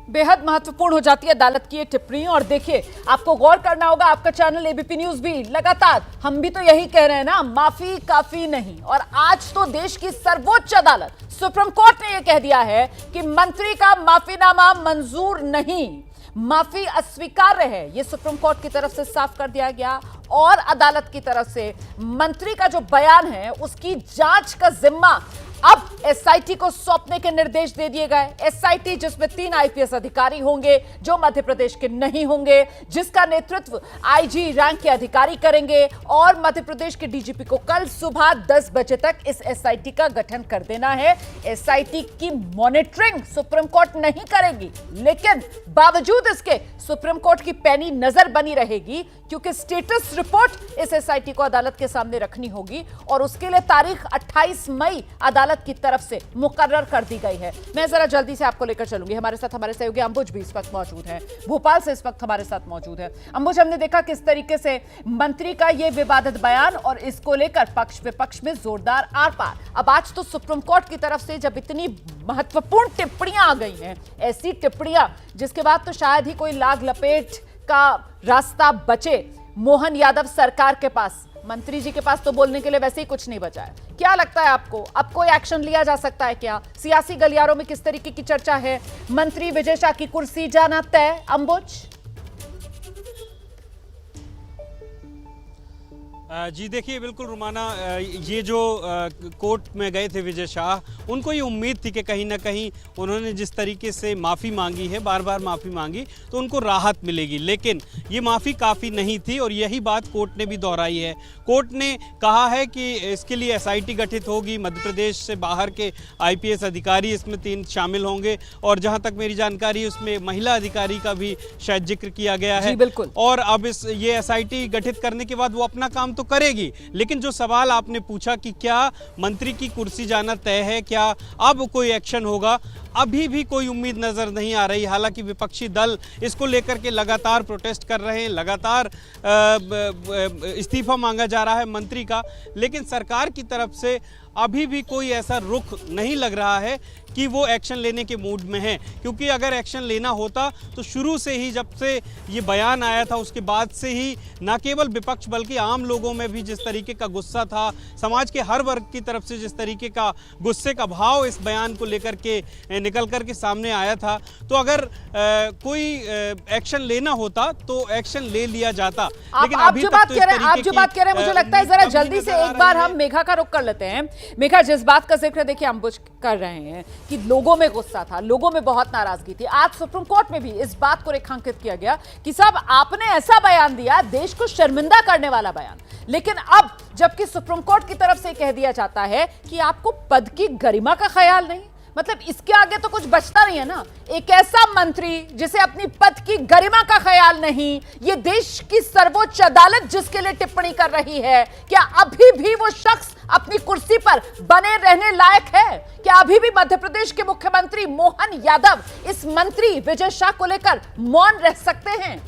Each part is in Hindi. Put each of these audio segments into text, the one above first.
बेहद महत्वपूर्ण हो जाती है अदालत की ये टिप्पणी। और देखिए, आपको गौर करना होगा, आपका चैनल एबीपी न्यूज भी लगातार, हम भी तो यही कह रहे हैं ना, माफी काफी नहीं। और आज तो देश की सर्वोच्च अदालत सुप्रीम कोर्ट ने यह कह दिया है कि मंत्री का माफीनामा मंजूर नहीं, माफी अस्वीकार्य है। यह सुप्रीम कोर्ट की तरफ से साफ कर दिया गया। और अदालत की तरफ से मंत्री का जो बयान है उसकी जांच का जिम्मा अब एसआईटी को सौंपने के निर्देश दे दिए गए। एसआईटी जिसमें 3 आईपीएस अधिकारी होंगे जो मध्य प्रदेश के नहीं होंगे, जिसका नेतृत्व आईजी रैंक के अधिकारी करेंगे। और मध्य प्रदेश के डीजीपी को कल सुबह 10 बजे तक इस एसआईटी का गठन कर देना है। एसआईटी की मॉनिटरिंग सुप्रीम कोर्ट नहीं करेगी, लेकिन बावजूद इसके सुप्रीम कोर्ट की पैनी नजर बनी रहेगी, क्योंकि स्टेटस रिपोर्ट इस एसआईटी को अदालत के सामने रखनी होगी। और उसके लिए तारीख 28 मई अदालत की तरफ से मुकर्रर कर दी गई है। मैं जरा जल्दी से आपको लेकर चलूंगी। हमारे साथ हमारे सहयोगी अंबुज भी इस वक्त मौजूद हैं, भोपाल से इस वक्त हमारे साथ मौजूद है। अंबुज, हमने देखा किस तरीके से मंत्री का यह विवादित बयान और इसको लेकर पक्ष विपक्ष में जोरदार आर पार। अब आज तो सुप्रीम कोर्ट की तरफ से जब इतनी महत्वपूर्ण टिप्पणियां आ गई हैं, ऐसी टिप्पणियां जिसके बाद तो शायद ही कोई लाग लपेट का रास्ता बचे मोहन यादव सरकार के पास। मंत्री जी के पास तो बोलने के लिए वैसे ही कुछ नहीं बचा है। क्या लगता है आपको, अब कोई एक्शन लिया जा सकता है क्या? सियासी गलियारों में किस तरीके की चर्चा है? मंत्री विजय शाह की कुर्सी जाना तय, अंबुज? जी देखिए, बिल्कुल रुमाना, ये जो कोर्ट में गए थे विजय शाह, उनको ये उम्मीद थी कि कहीं ना कहीं उन्होंने जिस तरीके से माफ़ी मांगी है, बार बार माफ़ी मांगी, तो उनको राहत मिलेगी। लेकिन ये माफ़ी काफ़ी नहीं थी और यही बात कोर्ट ने भी दोहराई है। कोर्ट ने कहा है कि इसके लिए एसआईटी गठित होगी, मध्य प्रदेश से बाहर के आईपीएस अधिकारी इसमें 3 शामिल होंगे। और जहाँ तक मेरी जानकारी है उसमें महिला अधिकारी का भी शायद जिक्र किया गया है। बिल्कुल। और अब ये एसआईटी गठित करने के बाद वो अपना काम तो करेगी, लेकिन जो सवाल आपने पूछा कि क्या मंत्री की कुर्सी जाना तय है, क्या अब कोई एक्शन होगा, अभी भी कोई उम्मीद नजर नहीं आ रही। हालांकि विपक्षी दल इसको लेकर के लगातार प्रोटेस्ट कर रहे हैं, लगातार इस्तीफा मांगा जा रहा है मंत्री का, लेकिन सरकार की तरफ से अभी भी कोई ऐसा रुख नहीं लग रहा है कि वो एक्शन लेने के मूड में है। क्योंकि अगर एक्शन लेना होता तो शुरू से ही, जब से ये बयान आया था उसके बाद से ही, न केवल विपक्ष बल्कि आम लोगों में भी जिस तरीके का गुस्सा था, समाज के हर वर्ग की तरफ से जिस तरीके का गुस्से का भाव इस बयान को लेकर के निकल कर के सामने आया था, तो अगर कोई एक्शन लेना होता तो एक्शन ले लिया जाता। लेकिन आप जो बात कह रहे हैं मुझे लगता है जरा जल्दी से एक बार हम मेघा का रुख कर लेते हैं। मेघा, जिस बात का जिक्र देखिए अंबुज कर रहे हैं कि लोगों में गुस्सा था, लोगों में बहुत नाराजगी थी, आज सुप्रीम कोर्ट में भी इस बात को रेखांकित किया गया कि साहब आपने ऐसा बयान दिया, देश को शर्मिंदा करने वाला बयान। लेकिन अब जबकि सुप्रीम कोर्ट की तरफ से कह दिया जाता है कि आपको पद की गरिमा का ख्याल नहीं, मतलब इसके आगे तो कुछ बचता नहीं है ना। एक ऐसा मंत्री जिसे अपनी पद की गरिमा का ख्याल नहीं, ये देश की सर्वोच्च अदालत जिसके लिए टिप्पणी कर रही है, क्या अभी भी वो शख्स अपनी कुर्सी पर बने रहने लायक है? क्या अभी भी मध्य प्रदेश के मुख्यमंत्री मोहन यादव इस मंत्री विजय शाह को लेकर मौन रह सकते हैं?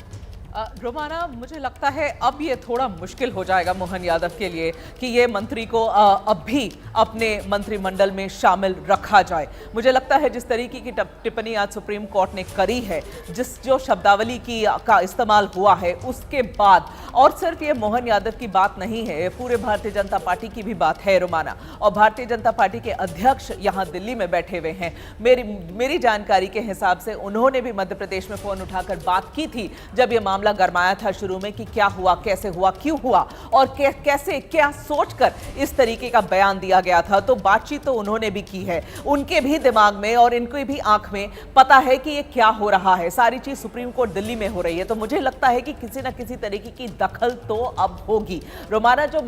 रोमाना, मुझे लगता है अब ये थोड़ा मुश्किल हो जाएगा मोहन यादव के लिए कि ये मंत्री को अब भी अपने मंत्रिमंडल में शामिल रखा जाए। मुझे लगता है जिस तरीके की टिप्पणी आज सुप्रीम कोर्ट ने करी है, जो शब्दावली का इस्तेमाल हुआ है, उसके बाद, और सिर्फ ये मोहन यादव की बात नहीं है, पूरे भारतीय जनता पार्टी की भी बात है रोमाना। और भारतीय जनता पार्टी के अध्यक्ष यहाँ दिल्ली में बैठे हुए हैं। मेरी जानकारी के हिसाब से उन्होंने भी मध्य प्रदेश में फोन उठाकर बात की थी जब ये मामला गरमाया था शुरू में कि क्या हुआ, कैसे हुआ, क्यों हुआ और कैसे क्या सोचकर इस तरीके का बयान दिया गया था। तो बातचीत तो उन्होंने भी की है, उनके भी दिमाग में और इनकी भी आंख में पता है कि ये क्या हो रहा है। सारी चीज सुप्रीम कोर्ट दिल्ली में हो रही है, तो मुझे लगता है कि किसी ना किसी तरीके की दखल तो अब होगी। रोमाना, जो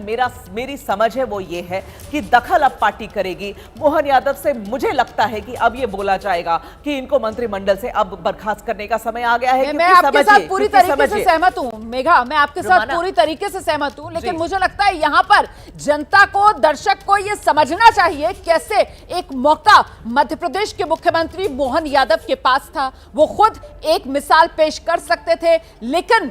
मेरी समझ है वो ये है कि दखल अब पार्टी करेगी। मोहन यादव से मुझे लगता है कि अब ये बोला जाएगा कि इनको मंत्रिमंडल से अब बर्खास्त करने का समय आ गया है। मैं आपके साथ पूरी तरीके से सहमत हूं मेघा, मैं आपके साथ पूरी तरीके से सहमत हूं, लेकिन मुझे लगता है यहां पर जनता को, दर्शक को यह समझना चाहिए कैसे एक मौका मध्य प्रदेश के मुख्यमंत्री मोहन यादव के पास था। वो खुद एक मिसाल पेश कर सकते थे, लेकिन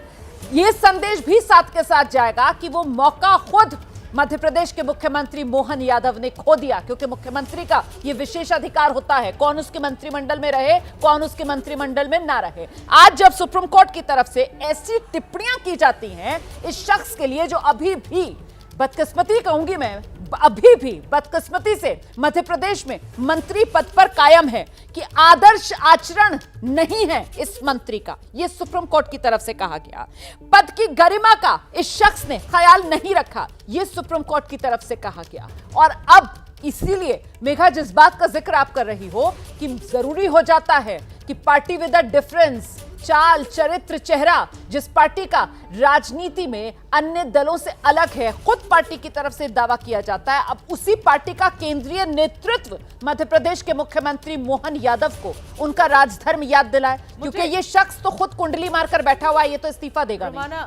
यह संदेश भी साथ के साथ जाएगा कि वो मौका खुद मध्य प्रदेश के मुख्यमंत्री मोहन यादव ने खो दिया, क्योंकि मुख्यमंत्री का यह विशेषाधिकार होता है कौन उसके मंत्रिमंडल में रहे, कौन उसके मंत्रिमंडल में ना रहे। आज जब सुप्रीम कोर्ट की तरफ से ऐसी टिप्पणियां की जाती हैं इस शख्स के लिए जो अभी भी बदकिस्मती कहूंगी मैं, अभी भी बदकिस्मती से मध्य प्रदेश में मंत्री पद पर कायम है, कि आदर्श आचरण नहीं है इस मंत्री का, यह सुप्रीम कोर्ट की तरफ से कहा गया। पद की गरिमा का इस शख्स ने ख्याल नहीं रखा, यह सुप्रीम कोर्ट की तरफ से कहा गया। और अब इसीलिए मेघा, जिस बात का जिक्र आप कर रही हो कि जरूरी हो जाता है कि पार्टी विद अ डिफरेंस, चाल, चरित्र, चेहरा, जिस पार्टी का राजनीति में अन्य दलों से अलग है, खुद पार्टी की तरफ से दावा किया जाता है, अब उसी पार्टी का केंद्रीय नेतृत्व मध्य प्रदेश के मुख्यमंत्री मोहन यादव को उनका राजधर्म याद दिलाए, क्योंकि ये शख्स तो खुद कुंडली मारकर बैठा हुआ है, ये तो इस्तीफा देगा रुमाना,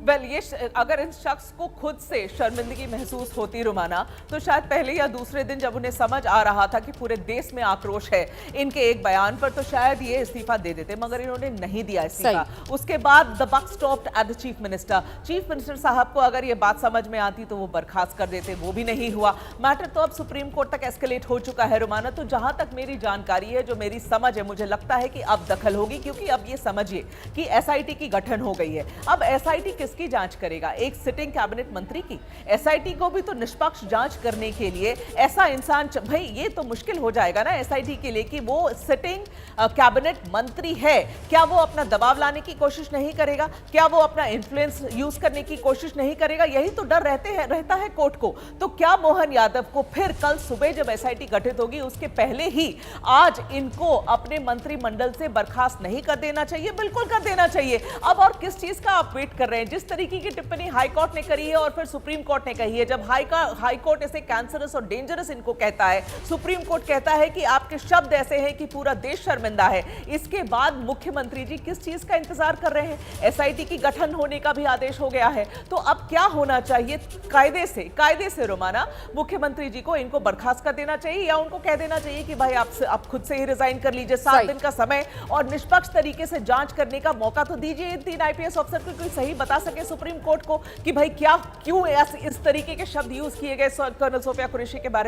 वेल ये अगर इस शख्स को खुद से शर्मिंदगी महसूस होती रुमाना, तो शायद पहले या दूसरे दिन जब उन्हें समझ आ रहा था कि पूरे देश में आक्रोश है इनके एक बयान पर, तो शायद ये इस्तीफा दे देते, मगर इन्होंने नहीं दिया इस्तीफा। उसके बाद the buck stopped at the chief minister. Chief minister साहब को अगर ये बात समझ में आती तो वो बर्खास्त कर देते, वो भी नहीं हुआ। मैटर तो अब सुप्रीम कोर्ट तक एस्केलेट हो चुका है रुमाना। तो जहां तक मेरी जानकारी है, जो मेरी समझ है, मुझे लगता है कि अब दखल होगी, क्योंकि अब ये समझिए कि एसआईटी की गठन हो गई है। अब एसआईटी किसकी जांच करेगा? एक सिटिंग कैबिनेट मंत्री की। एसआईटी को भी तो निष्पक्ष जांच करने के लिए ऐसा इंसान, भाई ये तो मुश्किल हो जाएगा ना एसआईटी के लिए कि वो सिटिंग कैबिनेट मंत्री है, क्या वो अपना दबाव लाने की कोशिश नहीं करेगा? क्या वो अपना इन्फ्लुएंस यूज करने की कोशिश नहीं करेगा? यही तो डर रहता है कोर्ट को। तो क्या मोहन यादव को फिर कल सुबह जब एसआईटी गठित होगी उसके पहले ही आज इनको अपने मंत्रिमंडल से बर्खास्त नहीं कर देना चाहिए? बिल्कुल कर देना चाहिए। अब और किस चीज का आप वेट कर रहे हैं? जिस तरीके की टिप्पणी हाईकोर्ट ने करी है और फिर सुप्रीम कोर्ट ने कही है, जब हाईकोर्ट इसे कैंसरस और डेंजरस इनको कहता है, सुप्रीम कोर्ट कहता है कि आपके शब्द ऐसे हैं कि पूरा देश शर्मिंदा है, इसके बाद मुख्यमंत्री जी किस चीज का इंतजार कर रहे हैं? एसआईटी की गठन होने का भी आदेश हो गया है। तो अब क्या होना चाहिए? कायदे से रोमाना, मुख्यमंत्री जी को इनको बर्खास्त कर देना चाहिए, या उनको कह देना चाहिए कि भाई आप खुद से ही रिजाइन कर लीजिए, 7 दिन का समय और निष्पक्ष तरीके से जांच करने का मौका तो दीजिए इन 3 आईपीएस अफसर को, कोई सही बता सके सुप्रीम कोर्ट को कि भाई क्यों इस तरीके के शब्द यूज किए गए कर्नल सोफिया कुरैशी के बारे में।